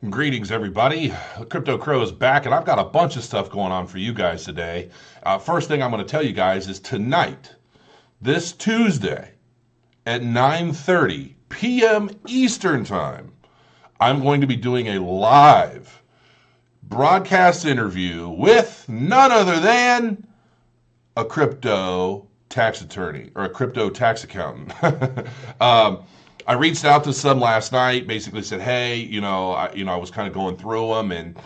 Greetings, everybody. Crypto Crow is back, and I've got a bunch of stuff going on for you guys today. First thing I'm going to tell you guys is tonight, this Tuesday at 9:30 p.m. Eastern Time, I'm going to be doing a live broadcast interview with none other than a crypto tax attorney or a crypto tax accountant. I reached out to some last night, basically said, hey, I was kind of going through them and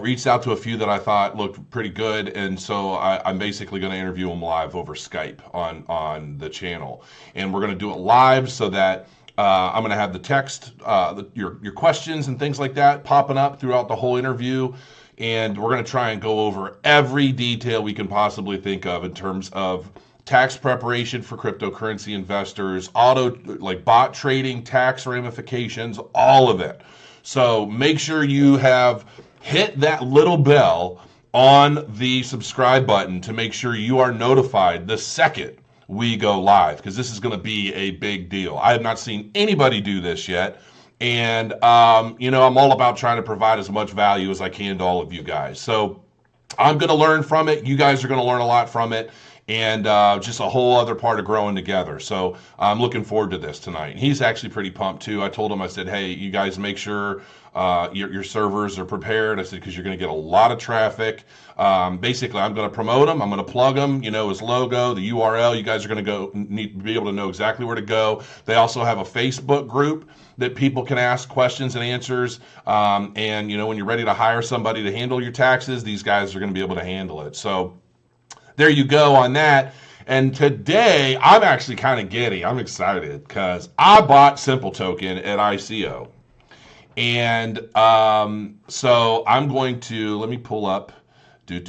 reached out to a few that I thought looked pretty good. And so I'm basically going to interview them live over Skype on the channel. And we're going to do it live so that I'm going to have the text, your questions and things like that popping up throughout the whole interview. And we're going to try and go over every detail we can possibly think of in terms of tax preparation for cryptocurrency investors, bot trading, tax ramifications, all of it. So make sure you have hit that little bell on the subscribe button to make sure you are notified the second we go live, because this is going to be a big deal. I have not seen anybody do this yet. And, I'm all about trying to provide as much value as I can to all of you guys. So I'm going to learn from it. You guys are going to learn a lot from it. And just a whole other part of growing together. So I'm looking forward to this tonight. He's actually pretty pumped too. I told him, I said, hey, you guys make sure your servers are prepared. I said, because you're going to get a lot of traffic. Basically, I'm going to promote him. I'm going to plug him, his logo, the URL. You guys are going to need to be able to know exactly where to go. They also have a Facebook group that people can ask questions and answers. And, when you're ready to hire somebody to handle your taxes, these guys are going to be able to handle it. So there you go on that. And today, I'm actually kind of giddy. I'm excited because I bought Simple Token at ICO. And so I'm going to, let me pull up, where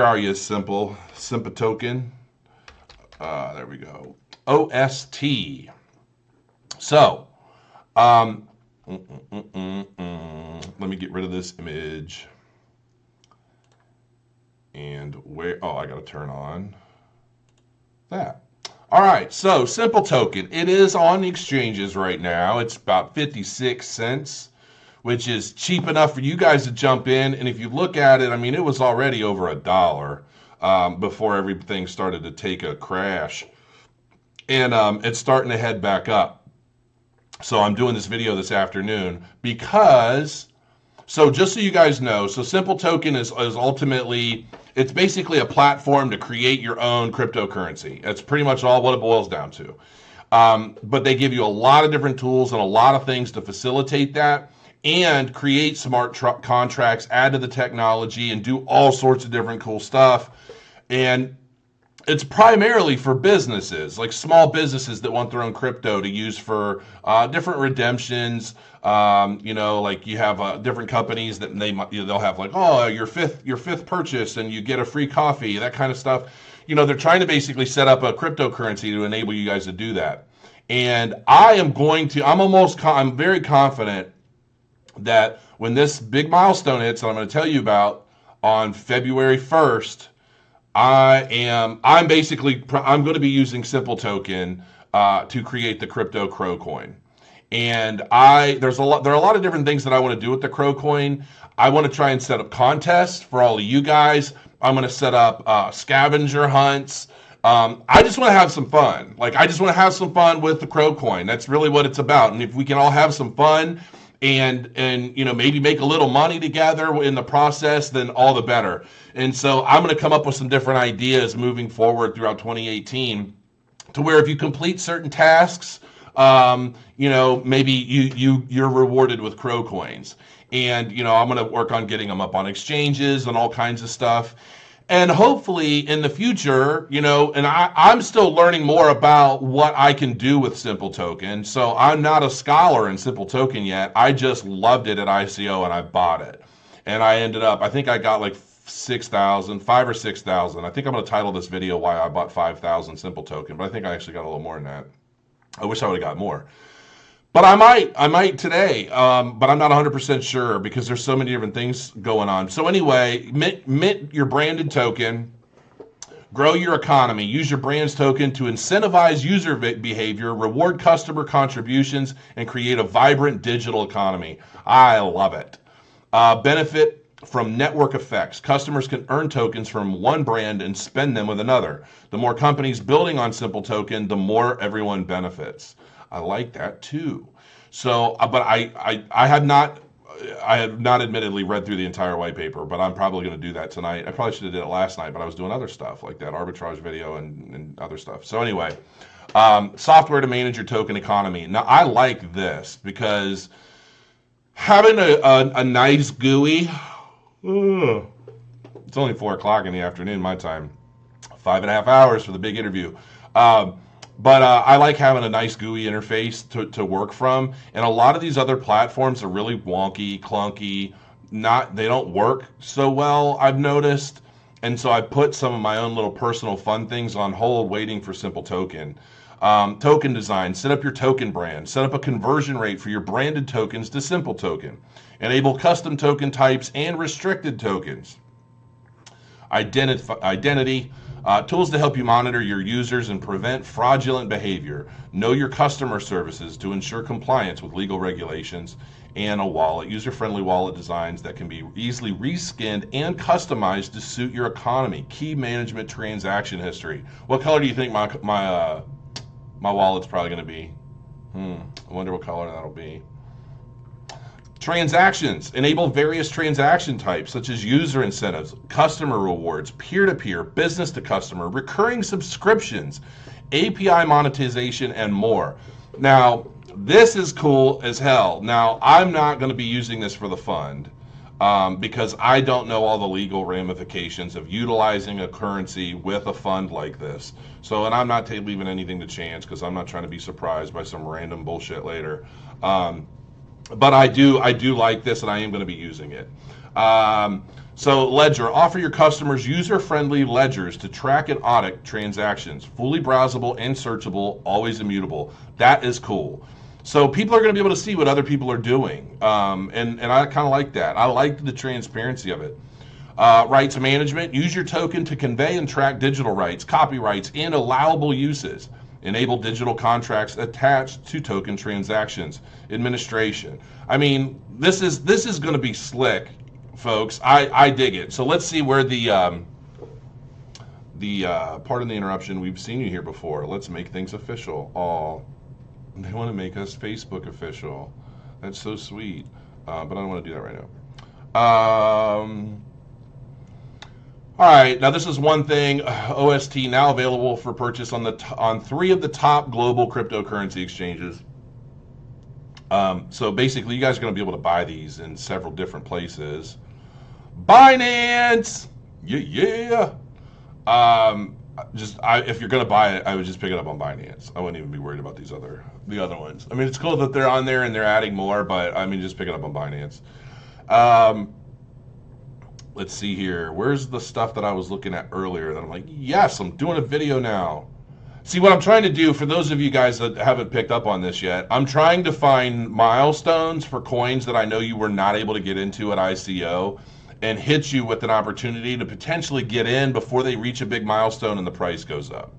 are you, Simple Token? There we go. OST. So, let me get rid of this image. And I got to turn on that. All right, so Simple Token. It is on the exchanges right now. It's about 56 cents, which is cheap enough for you guys to jump in. And if you look at it, it was already over $1 before everything started to take a crash. And it's starting to head back up. So I'm doing this video this afternoon because, so just so you guys know, so Simple Token is ultimately, it's basically a platform to create your own cryptocurrency. That's pretty much all what it boils down to. But they give you a lot of different tools and a lot of things to facilitate that and create smart contracts, add to the technology, and do all sorts of different cool stuff. And it's primarily for businesses, like small businesses that want their own crypto to use for different redemptions. Like you have different companies that they'll have like, oh, your fifth purchase and you get a free coffee, that kind of stuff. They're trying to basically set up a cryptocurrency to enable you guys to do that. And I'm very confident that when this big milestone hits, that I'm going to tell you about on February 1st, I'm going to be using Simple Token to create the crypto Crow coin. And there are a lot of different things that I want to do with the Crow coin. I want to try and set up contests for all of you guys. I'm going to set up scavenger hunts. I just want to have some fun. I just want to have some fun with the Crow coin. That's really what it's about. And if we can all have some fun and maybe make a little money together in the process, then all the better. And so I'm going to come up with some different ideas moving forward throughout 2018 to where if you complete certain tasks, maybe you're rewarded with Crow coins. And, I'm going to work on getting them up on exchanges and all kinds of stuff. And hopefully in the future, and I'm still learning more about what I can do with Simple Token. So I'm not a scholar in Simple Token yet. I just loved it at ICO and I bought it. And I ended up, I think I got like 5 or 6,000. I think I'm going to title this video why I bought 5,000 Simple Token, but I think I actually got a little more than that. I wish I would have got more. But I might today, but I'm not 100% sure because there's so many different things going on. So anyway, mint your branded token. Grow your economy. Use your brand's token to incentivize user behavior, reward customer contributions, and create a vibrant digital economy. I love it. Benefit from network effects. Customers can earn tokens from one brand and spend them with another. The more companies building on Simple Token, the more everyone benefits. I like that too. So, but I have not admittedly read through the entire white paper, but I'm probably going to do that tonight. I probably should have did it last night, but I was doing other stuff like that arbitrage video and other stuff. So anyway, software to manage your token economy. Now I like this because having a nice GUI. It's only 4 o'clock in the afternoon my time. 5.5 hours for the big interview. But I like having a nice GUI interface to work from. And a lot of these other platforms are really wonky, clunky. They don't work so well, I've noticed. And so I put some of my own little personal fun things on hold waiting for Simple Token. Token design, set up your token brand, set up a conversion rate for your branded tokens to Simple Token. Enable custom token types and restricted tokens. Identity. Tools to help you monitor your users and prevent fraudulent behavior. Know your customer services to ensure compliance with legal regulations. And a wallet, user-friendly wallet designs that can be easily reskinned and customized to suit your economy. Key management transaction history. What color do you think my wallet's probably going to be? I wonder what color that'll be. Transactions. Enable various transaction types such as user incentives, customer rewards, peer-to-peer, business-to-customer, recurring subscriptions, API monetization, and more. Now, this is cool as hell. Now, I'm not going to be using this for the fund because I don't know all the legal ramifications of utilizing a currency with a fund like this. So, and I'm not leaving anything to chance because I'm not trying to be surprised by some random bullshit later. But I do like this, and I am going to be using it. So Ledger, offer your customers user-friendly ledgers to track and audit transactions, fully browsable and searchable, always immutable. That is cool. So people are going to be able to see what other people are doing, and I kind of like that. I like the transparency of it. Rights management, use your token to convey and track digital rights, copyrights, and allowable uses. Enable digital contracts attached to token transactions. Administration. I mean, this is going to be slick, folks. I dig it. So let's see where the pardon the interruption. We've seen you here before. Let's make things official. Oh, they want to make us Facebook official. That's so sweet. But I don't want to do that right now. All right, now this is one thing. OST now available for purchase on 3 of the top global cryptocurrency exchanges. So basically, you guys are going to be able to buy these in several different places. Binance, yeah. If you're going to buy it, I would just pick it up on Binance. I wouldn't even be worried about the other ones. I mean, it's cool that they're on there and they're adding more, but I mean, just pick it up on Binance. Let's see here. Where's the stuff that I was looking at earlier that I'm like, yes, I'm doing a video now. See, what I'm trying to do, for those of you guys that haven't picked up on this yet, I'm trying to find milestones for coins that I know you were not able to get into at ICO and hit you with an opportunity to potentially get in before they reach a big milestone and the price goes up.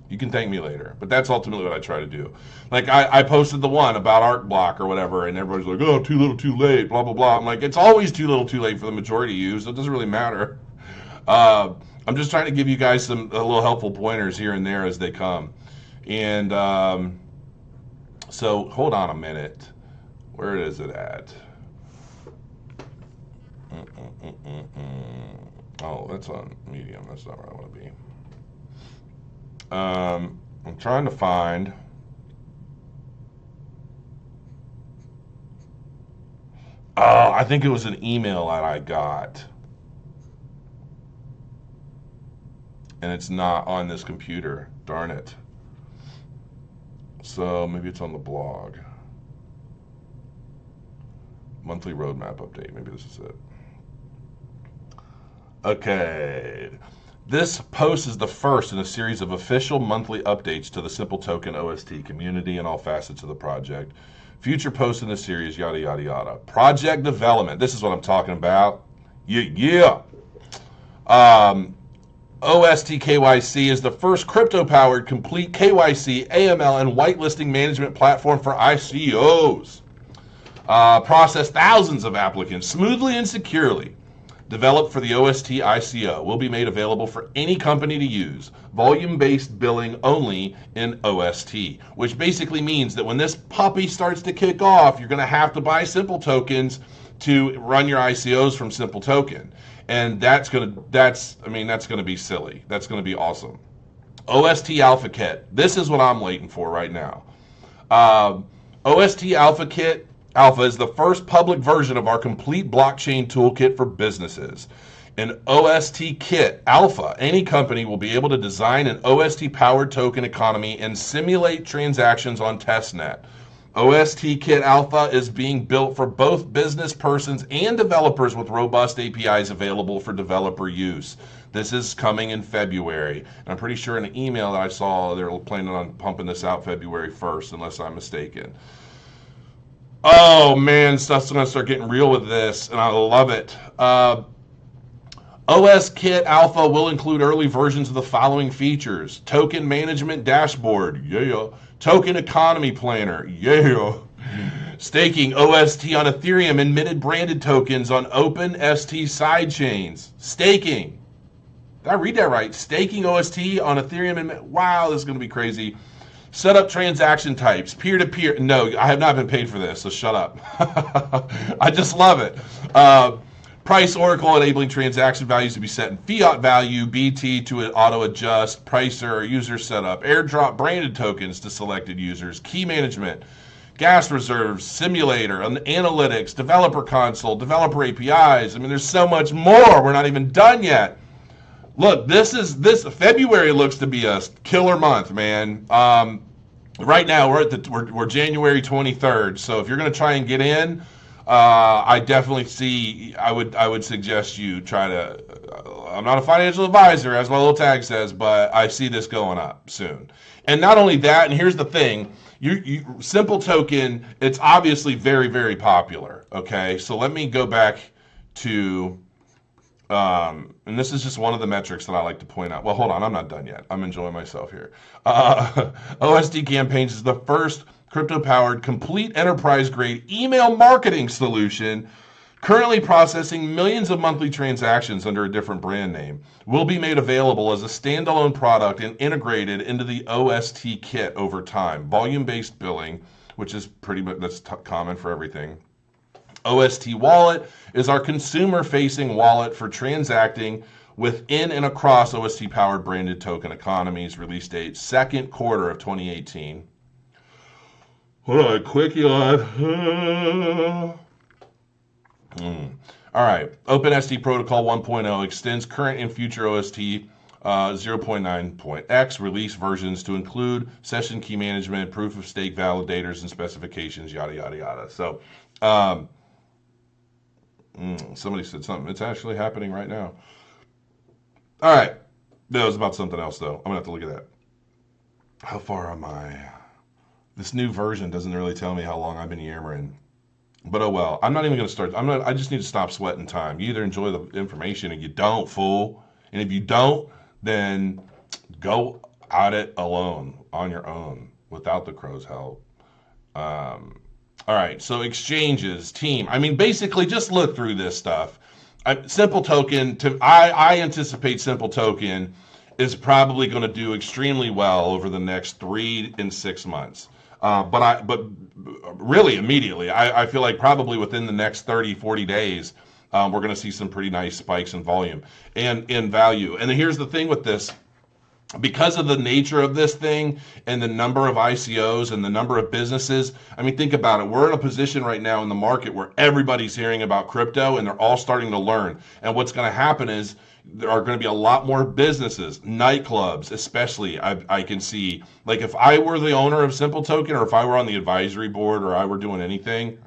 You can thank me later, but that's ultimately what I try to do. Like I posted the one about Arc Block or whatever, and everybody's like, oh, too little, too late, blah, blah, blah. I'm like, it's always too little, too late for the majority of you, so it doesn't really matter. I'm just trying to give you guys a little helpful pointers here and there as they come. And so hold on a minute. Where is it at? Oh, that's on Medium. That's not where I want to be. I'm trying to find. Oh, I think it was an email that I got. And it's not on this computer. Darn it. So maybe it's on the blog. Monthly roadmap update. Maybe this is it. Okay. This post is the first in a series of official monthly updates to the Simple Token OST community and all facets of the project. Future posts in the series, yada, yada, yada. Project development. This is what I'm talking about. Yeah. OST KYC is the first crypto-powered complete KYC, AML, and whitelisting management platform for ICOs. Process thousands of applicants smoothly and securely. Developed for the OST ICO, will be made available for any company to use. Volume-based billing only in OST, which basically means that when this puppy starts to kick off, you're going to have to buy Simple tokens to run your ICOs from Simple Token. And that's going to be silly. That's going to be awesome. OST Alpha Kit. This is what I'm waiting for right now. OST Alpha Kit Alpha is the first public version of our complete blockchain toolkit for businesses. In OST Kit Alpha, any company will be able to design an OST-powered token economy and simulate transactions on testnet. OST Kit Alpha is being built for both business persons and developers with robust APIs available for developer use. This is coming in February. And I'm pretty sure in an email that I saw, they're planning on pumping this out February 1st, unless I'm mistaken. Oh man, stuff's going to start getting real with this, and I love it. OS Kit Alpha will include early versions of the following features: token management dashboard, yeah. Token economy planner, yeah. Staking OST on Ethereum and minted branded tokens on open ST sidechains. Staking. Did I read that right? Staking OST on Ethereum and wow, this is going to be crazy. Set up transaction types, peer-to-peer. No, I have not been paid for this, so shut up. I just love it. Price Oracle enabling transaction values to be set in fiat value, BT to auto-adjust, pricer, user setup, airdrop branded tokens to selected users, key management, gas reserves, simulator, analytics, developer console, developer APIs. I mean, there's so much more. We're not even done yet. Look, this February looks to be a killer month, man. Right now we're January 23rd, so if you're going to try and get in, I would suggest you try to. I'm not a financial advisor, as my little tag says, but I see this going up soon. And not only that, and here's the thing: you Simple Token, it's obviously very, very popular. Okay, so let me go back to. And this is just one of the metrics that I like to point out. Well, hold on, I'm not done yet. I'm enjoying myself here. OST Campaigns is the first crypto-powered, complete enterprise-grade email marketing solution, currently processing millions of monthly transactions under a different brand name. Will be made available as a standalone product and integrated into the OST kit over time. Volume-based billing, which is pretty much that's common for everything. OST Wallet is our consumer-facing wallet for transacting within and across OST-powered branded token economies. Release date second quarter of 2018. Hold on, quick yawn. All right. OpenST Protocol 1.0 extends current and future OST 0.9.x release versions to include session key management, proof of stake validators, and specifications, yada, yada, yada. So, somebody said something. It's actually happening right now. All right. That was about something else, though. I'm going to have to look at that. How far am I? This new version doesn't really tell me how long I've been yammering. But oh well. I'm not even going to start. I just need to stop sweating time. You either enjoy the information or you don't, fool. And if you don't, then go at it alone, on your own, without the crow's help. All right, so exchanges, team. I mean, basically, just look through this stuff. Simple Token, I anticipate Simple Token is probably going to do extremely well over the next 3 and 6 months. But really immediately, I feel like probably within the next 30, 40 days, we're going to see some pretty nice spikes in volume and in value. And then here's the thing with this. Because of the nature of this thing and the number of ICOs and the number of businesses, I mean, think about it. We're in a position right now in the market where everybody's hearing about crypto and they're all starting to learn. And what's going to happen is there are going to be a lot more businesses, nightclubs especially. I can see, like if I were the owner of Simple Token or if I were on the advisory board or I were doing anything,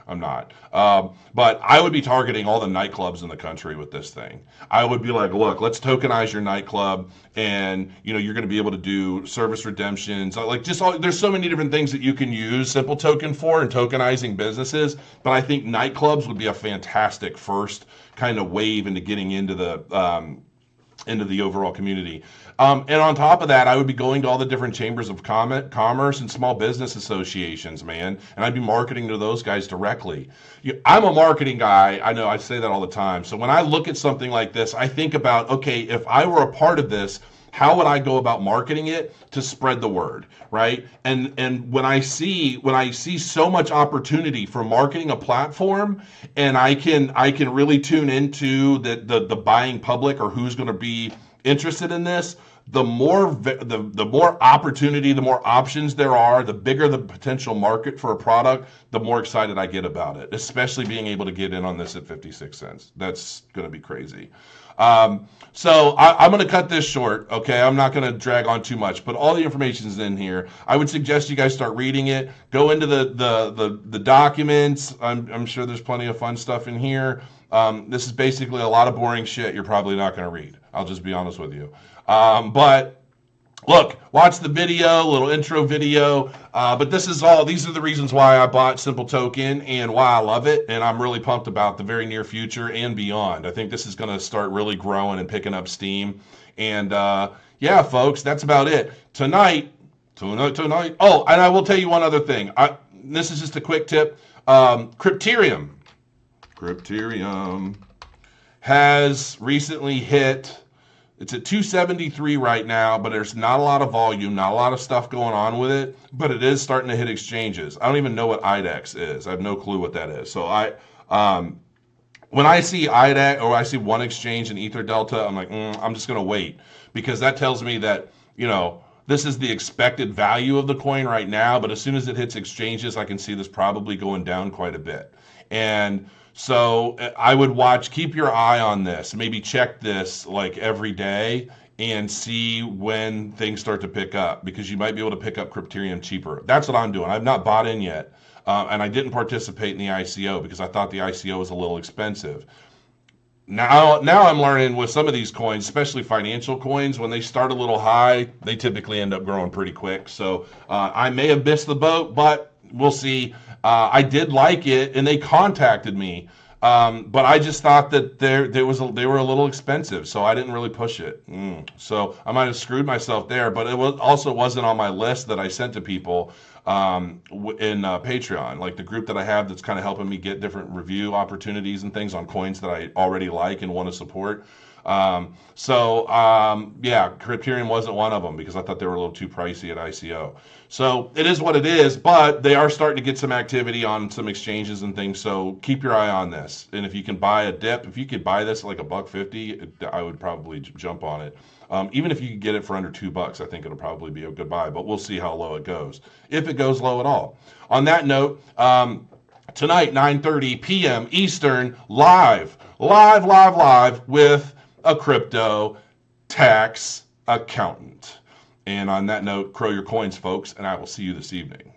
I'm not. But I would be targeting all the nightclubs in the country with this thing. I would be like, look, let's tokenize your nightclub and you're going to be able to do service redemptions. Like there's so many different things that you can use Simple Token for and tokenizing businesses. But I think nightclubs would be a fantastic first kind of wave into getting into the into the overall community. And on top of that, I would be going to all the different chambers of commerce and small business associations, man, and I'd be marketing to those guys directly. I'm a marketing guy. I know I say that all the time. So when I look at something like this, I think about, okay, if I were a part of this, how would I go about marketing it to spread the word, right? And when I see so much opportunity for marketing a platform, and I can really tune into the buying public or who's going to be interested in this, the more opportunity, the more options there are, the bigger the potential market for a product, the more excited I get about it, especially being able to get in on this at 56 cents. That's going to be crazy. So I'm going to cut this short, okay? I'm not going to drag on too much, but all the information is in here. I would suggest you guys start reading it. Go into the documents. I'm sure there's plenty of fun stuff in here. This is basically a lot of boring shit you're probably not going to read. I'll just be honest with you. But look, watch the video, little intro video. But these are the reasons why I bought Simple Token and why I love it. And I'm really pumped about the very near future and beyond. I think this is going to start really growing and picking up steam. And yeah, folks, that's about it. Tonight. Oh, and I will tell you one other thing. This is just a quick tip. Crypterium has recently hit. It's at 273 right now, but there's not a lot of volume, not a lot of stuff going on with it, but it is starting to hit exchanges. I don't even know what IDEX is. I have no clue what that is. So when I see IDEX or I see one exchange in Ether Delta, I'm like, I'm just going to wait, because that tells me that, this is the expected value of the coin right now, but as soon as it hits exchanges, I can see this probably going down quite a bit. And so I would keep your eye on this, maybe check this like every day and see when things start to pick up, because you might be able to pick up Crypterium cheaper. That's what I'm doing. I've not bought in yet, and I didn't participate in the ICO because I thought the ICO was a little expensive. Now I'm learning with some of these coins, especially financial coins, when they start a little high, they typically end up growing pretty quick. So I may have missed the boat, but we'll see. I did like it, and they contacted me, but I just thought that they were a little expensive, so I didn't really push it. So I might have screwed myself there, but it also wasn't on my list that I sent to people in Patreon, like the group that I have that's kind of helping me get different review opportunities and things on coins that I already like and want to support. Yeah, Crypterium wasn't one of them because I thought they were a little too pricey at ICO. So it is what it is, but they are starting to get some activity on some exchanges and things. So keep your eye on this. And if you can buy a dip, if you could buy this at like $1.50, I would probably jump on it. Even if you could get it for under $2, I think it'll probably be a good buy, but we'll see how low it goes, if it goes low at all. On that note, tonight, 9:30 p.m. Eastern, live with a crypto tax accountant. And on that note, crow your coins, folks, and I will see you this evening.